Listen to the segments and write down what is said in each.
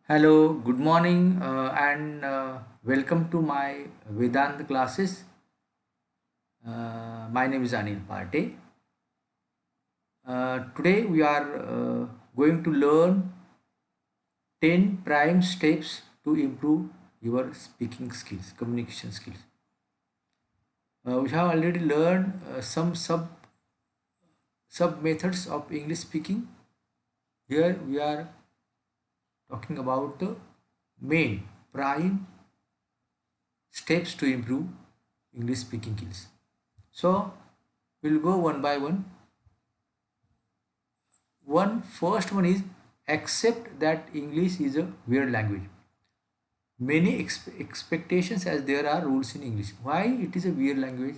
Hello, good morning, and welcome to my Vedant classes. My name is Anil Pate. Today we are going to learn 10 prime steps to improve your speaking skills, communication skills. We have already learned some sub methods of English speaking. Here we are talking about the main prime steps to improve English speaking skills. So we'll go one by one. First one is accept that English is a weird language. Many expectations as there are rules in English. Why it is a weird language?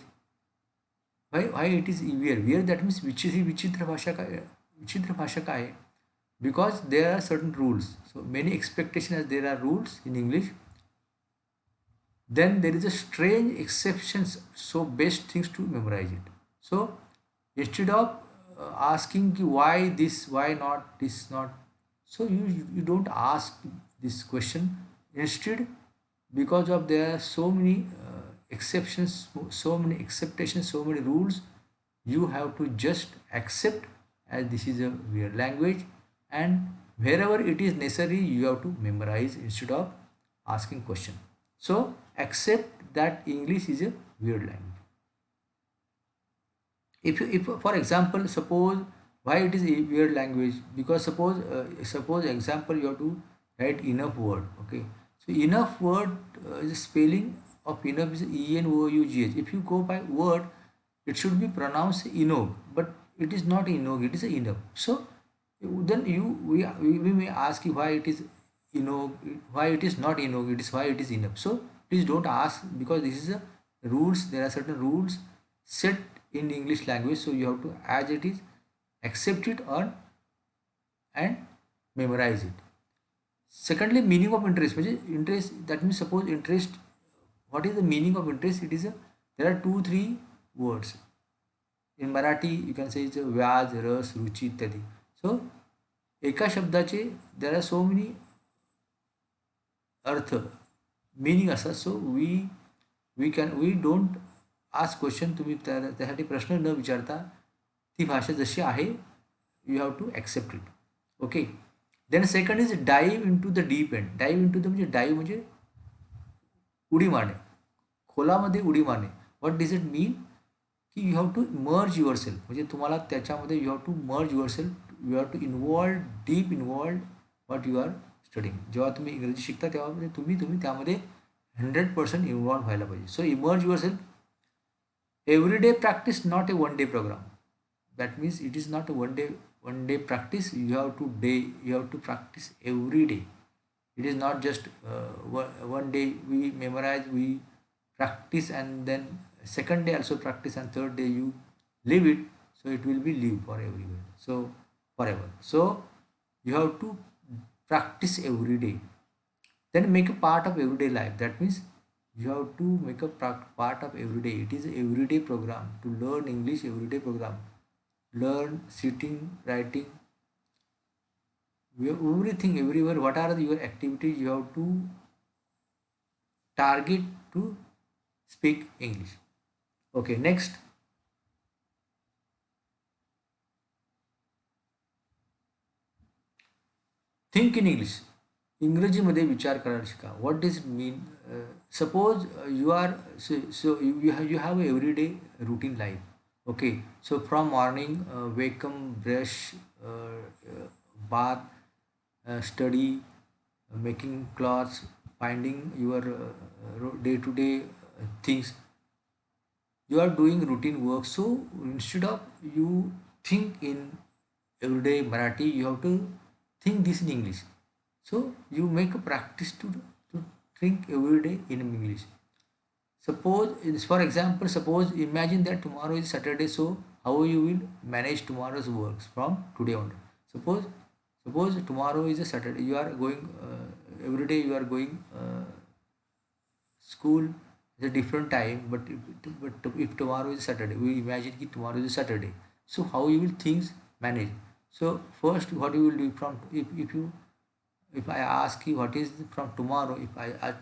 Why it is weird? Weird that means विचित्र भाषा का है. Because there are certain rules. So many expectations as there are rules in English. Then there is a strange exceptions. So best things to memorize it. So instead of asking why this, why not this, not, so you don't ask this question. Instead, because of there are so many exceptions, so many acceptations, so many rules, you have to just accept as this is a weird language, and wherever it is necessary you have to memorize instead of asking question. So accept that English is a weird language. If for example, suppose why it is a weird language, because suppose example you have to write enough word. Okay, so enough word is spelling of enough is ENOUGH. If you go by word, it should be pronounced enog, but it is not enog, it is enough. So then we may ask you why it is enog, why it is not enog, it is why it is enough. So please don't ask, because this is a rules, there are certain rules set in English language, so you have to as it is accept it or and memorize it. Secondly, meaning of interest. Interest, that means suppose interest, what is the meaning of interest? It is a, there are 2 3 words in Marathi, you can say it's a व्याज रस रुची इत्यादी. So एका शब्दाचे there are so many earth meaning असतात. So we don't ask question. तुम्ही त्यासाठी प्रश्न न विचारता ती भाषा जशी आहे you have to accept it. Okay, then second is dive into the deep end. Dive into the म्हणजे dive म्हणजे उडी मारणे, खोलामध्ये उडी मारणे. what does it mean? की you have to merge yourself, म्हणजे तुम्हाला त्याच्यामध्ये you have to merge yourself, you have to involve deep involve what you are studying. जेव्हा तुम्ही इंग्रजी शिकता तेव्हा म्हणजे तुम्ही त्यामध्ये 100% इन्वॉल्व व्हायला पाहिजे. So emerge yourself. Every day practice, not a one day programme. That means it is not a one day practice. You have to practice every day. It is not just one day we memorize, we practice, and then second day also practice, and third day you leave it. So it will be live for everywhere, so forever. So you have to practice every day, then make a part of everyday life. That means you have to make a part of every day. It is a everyday program to learn English. Everyday program, learn sitting, writing, everything, everywhere. What are your activities? You have to target to speak English. Okay, next. Think in English. इंग्रजीमध्ये विचार करायला शिका. What does it mean? Suppose you are, so you have a everyday routine life. Okay, so from morning, wake up, brush, bath, study, making clothes, finding your day to day things. You are doing routine work. So instead of you think in everyday Marathi, you have to think this in English. So you make a practice to think every day in English. Suppose, for example, suppose imagine that tomorrow is Saturday. So how you will manage tomorrow's works from today on? Suppose tomorrow is a Saturday. You are going every day. You are going school at a different time. But if tomorrow is Saturday, we imagine that tomorrow is Saturday. So how you will things manage? So first, what you will do, from if you If I ask you what is from tomorrow, if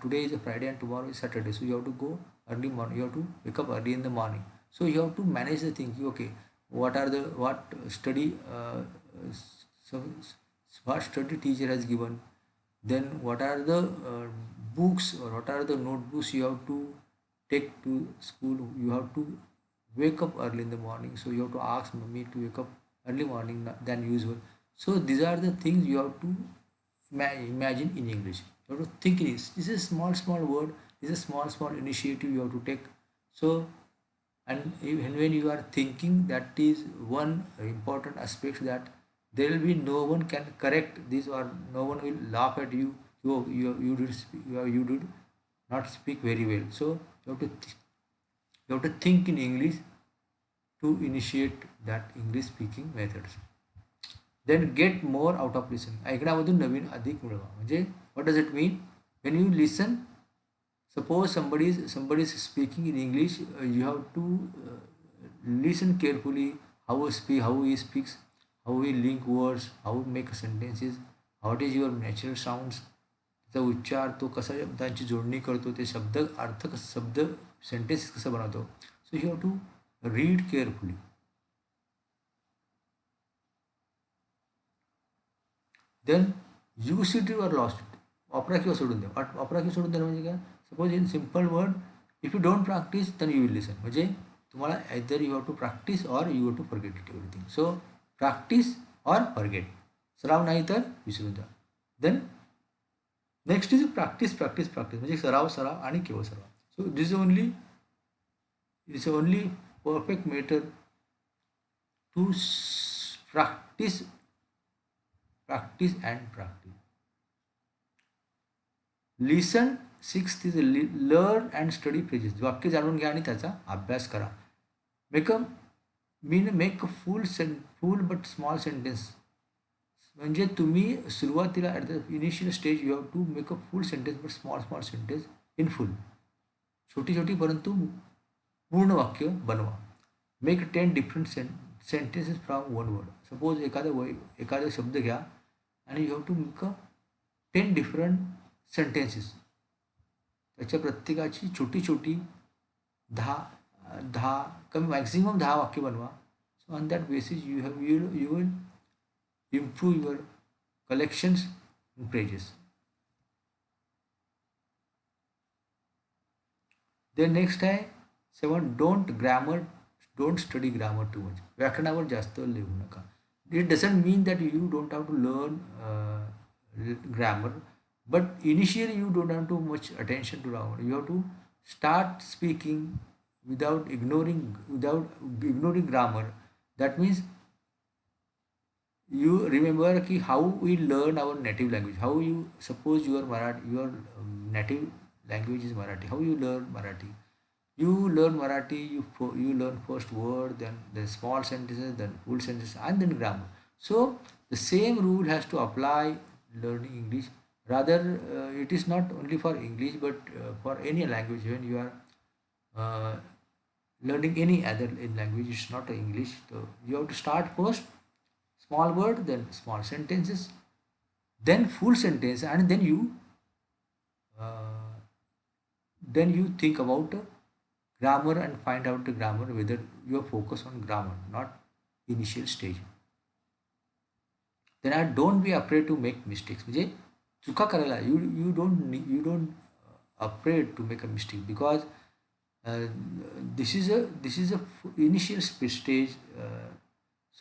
today is a Friday and tomorrow is Saturday, so you have to go early morning. You have to wake up early in the morning. So you have to manage the thing. Okay, what study so what study teacher has given. Then what are the books or what are the notebooks you have to take to school. You have to wake up early in the morning, so you have to ask mommy to wake up early morning than usual. So these are the things you have to imagine in English. You have to think in English. This is a small word. This is a small initiative you have to take. So, and even when you are thinking, that is one important aspect, that there will be no one can correct this, or no one will laugh at you. You did not speak very well. So you have to think in English to initiate that English speaking methods. Then get more out of listening. ऐकण्यामधून नवीन अधिक मिळवा. म्हणजे what does it mean? When you listen, suppose somebody is speaking in English, you have to listen carefully how he speaks, how he link words, how he make sentences, what is your natural sounds, त्याचा उच्चार, तो कसा शब्दांची जोडणी करतो, ते शब्द अर्थ शब्द सेंटेन्स कसं बनवतो. So you have to read carefully. Then use it your lost it. वापरा किंवा सोडून द्या. वापरा किंवा सोडून द्या म्हणजे काय? Suppose in simple word, if you don't practice then you will listen. म्हणजे तुम्हाला either you have to practice or you have to forget it everything. So practice or forget. सराव नाही तर विसरून द्या. Then next is practice practice practice. म्हणजे सराव आणि केवळ सराव. So this is only perfect method to practice and practice. Listen. Sixth is learn and study phrases. वाक्य जाणून घ्या आणि त्याचा अभ्यास करा. Make a full but small sentence. म्हणजे तुम्ही सुरुवातीला at the initial stage you have to make a full sentence but small sentence in full. छोटी परंतु पूर्ण वाक्य बनवा. Make 10 different sentences from one word. Suppose एखादा शब्द घ्या आणि you have to make a 10 different sentences. त्याच्या प्रत्येकाची छोटी 10 कमी मॅक्झिमम 10 वाक्य बनवा. So on that basis you will improve your collections and pages. Then next आहे 7, don't study grammar too much. व्याकरणावर जास्त लिहू नका. It doesn't mean that you don't have to learn grammar, but initially you don't have too much attention to grammar. You have to start speaking without ignoring grammar. That means you remember ki how we learn our native language. How you suppose your native language is Marathi. How you learn Marathi? You learn Marathi. You learn first word, then the small sentences, then full sentences, and then grammar. So the same rule has to apply learning English. Rather, it is not only for English but for any language. When you are learning any other language, it's not English. So you have to start first small word, then small sentences, then full sentence, and then you think about grammar and find out the grammar, whether you are focused on grammar, not initial stage. Then don't be afraid to make mistakes. म्हणजे चुका करायला you don't afraid to make a mistake, because this is a initial stage.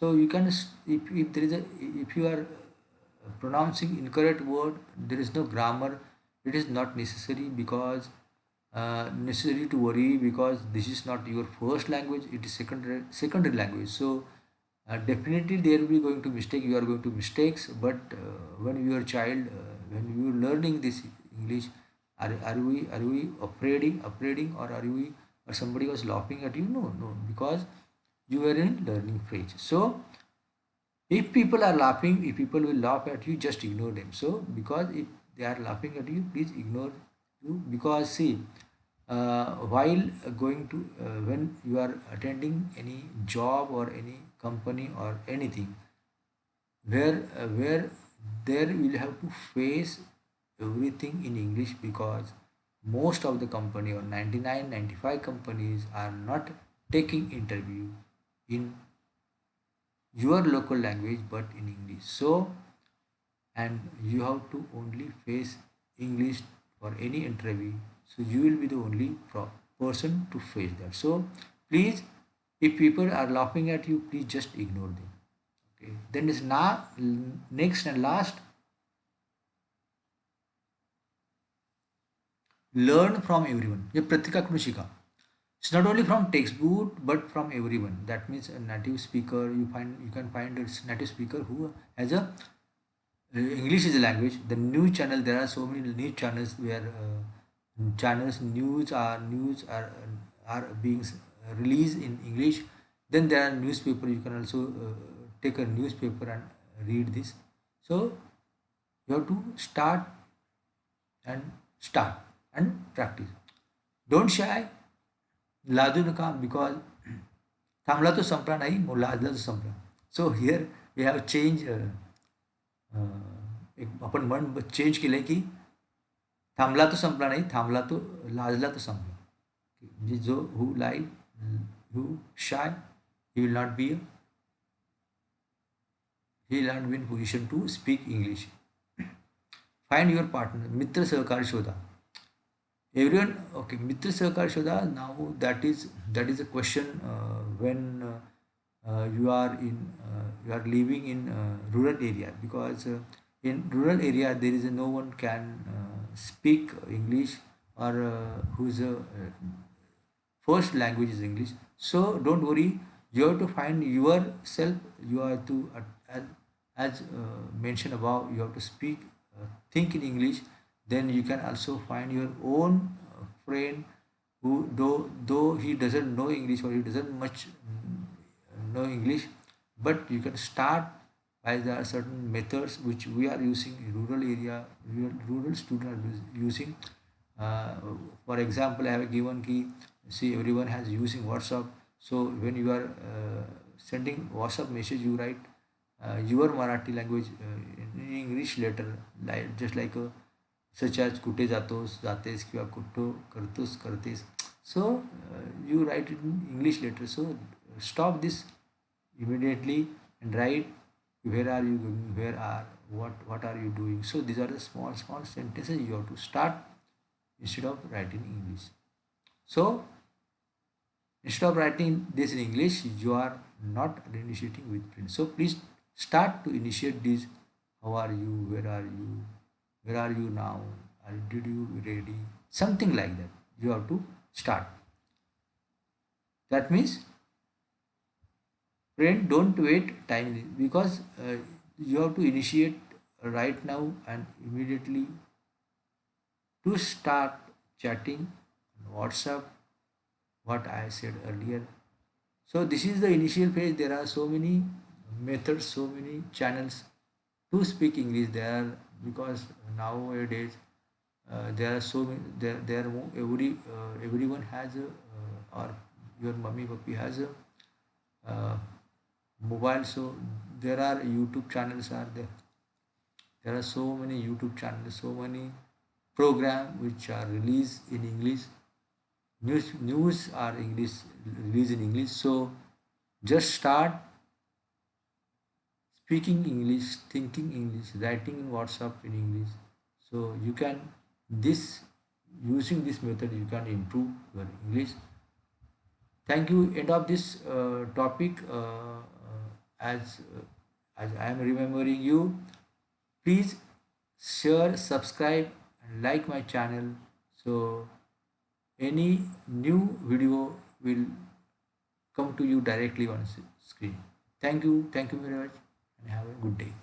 So you can, if you are pronouncing incorrect word, there is no grammar. It is not necessary, because necessary to worry, because this is not your first language. It is secondary language. So definitely there will be going to mistake. You are going to mistakes. But when you are child, when you are learning this English, are we afraid, or somebody was laughing at you? No, because you are in learning phase. So if people are laughing, if people will laugh at you, just ignore them. So because if they are laughing at you, please ignore you. Because see, while going to when you are attending any job or any company or anything, where there we'll have to face everything in English, because most of the company, or 99-95 companies, are not taking interview in your local language but in English. So, and you have to only face English for any interview, so you will be the only person to face that. So please, if people are laughing at you, please just ignore them. Okay, then is now next and last, learn from everyone. ये प्रत्येकाकडून शिका. It's not only from textbook but from everyone. That means a native speaker, you can find a native speaker who has a English is a language. The news channel, there are so many news channels where channels news are being released in English. Then there are newspaper. You can also take a newspaper and read this. So you have to and start and practice. Don't shy, लाजू नका, because थांबला तो संपला नाही, मग लाजला तो संपला. So here we have change, एक आपण म्हण चेंज केलं आहे की थांबला तो संपला नाही, थांबला तो लाजला तो संपला. म्हणजे जो who like, who shy, he will not be he will not be in position to speak English. Find your partner, मित्र सहकारी शोधा. Everyone, okay, mitra sahakar shoda. Now that is a question when you are living in rural area, because in rural area there is no one can speak English, or whose first language is English. So don't worry, you have to find yourself. You have to as mentioned above, you have to speak, think in English. Then you can also find your own friend who, though he doesn't know English, or he doesn't much know English, but you can start by the certain methods which we are using in rural area, rural students are using. uh, for example, I have given key. See, everyone has using WhatsApp. So when you are sending WhatsApp message, you write your Marathi language in English letter, like just like a such as कुठे जातोस जातेस किंवा कुठं करतोस करतेस. So you write it in English letter. So stop this immediately and write where are you going, where are what are you doing. So these are the small sentences you have to start instead of writing English. So instead of writing this in English, you are not initiating with print. So please start to initiate this. How are you, where are you, where are you now, did you ready, something like that. You have to start. That means, friend, don't wait time, because you have to initiate right now and immediately to start chatting on WhatsApp, what I said earlier. So this is the initial phase. There are so many methods, so many channels to speak English there, because nowadays there are so many, there are everyone has a, or your mummy papi has a mobile. So there are YouTube channels are there. There are so many YouTube channels, so many programs which are released in English. News are English, released in English. So just start speaking English, thinking English, writing in WhatsApp in English. So you can, this using this method, you can improve your English. Thank you. End of this topic. As I am remembering you, please share, subscribe, and like my channel. So any new video will come to you directly on screen. Thank you very much, and have a good day.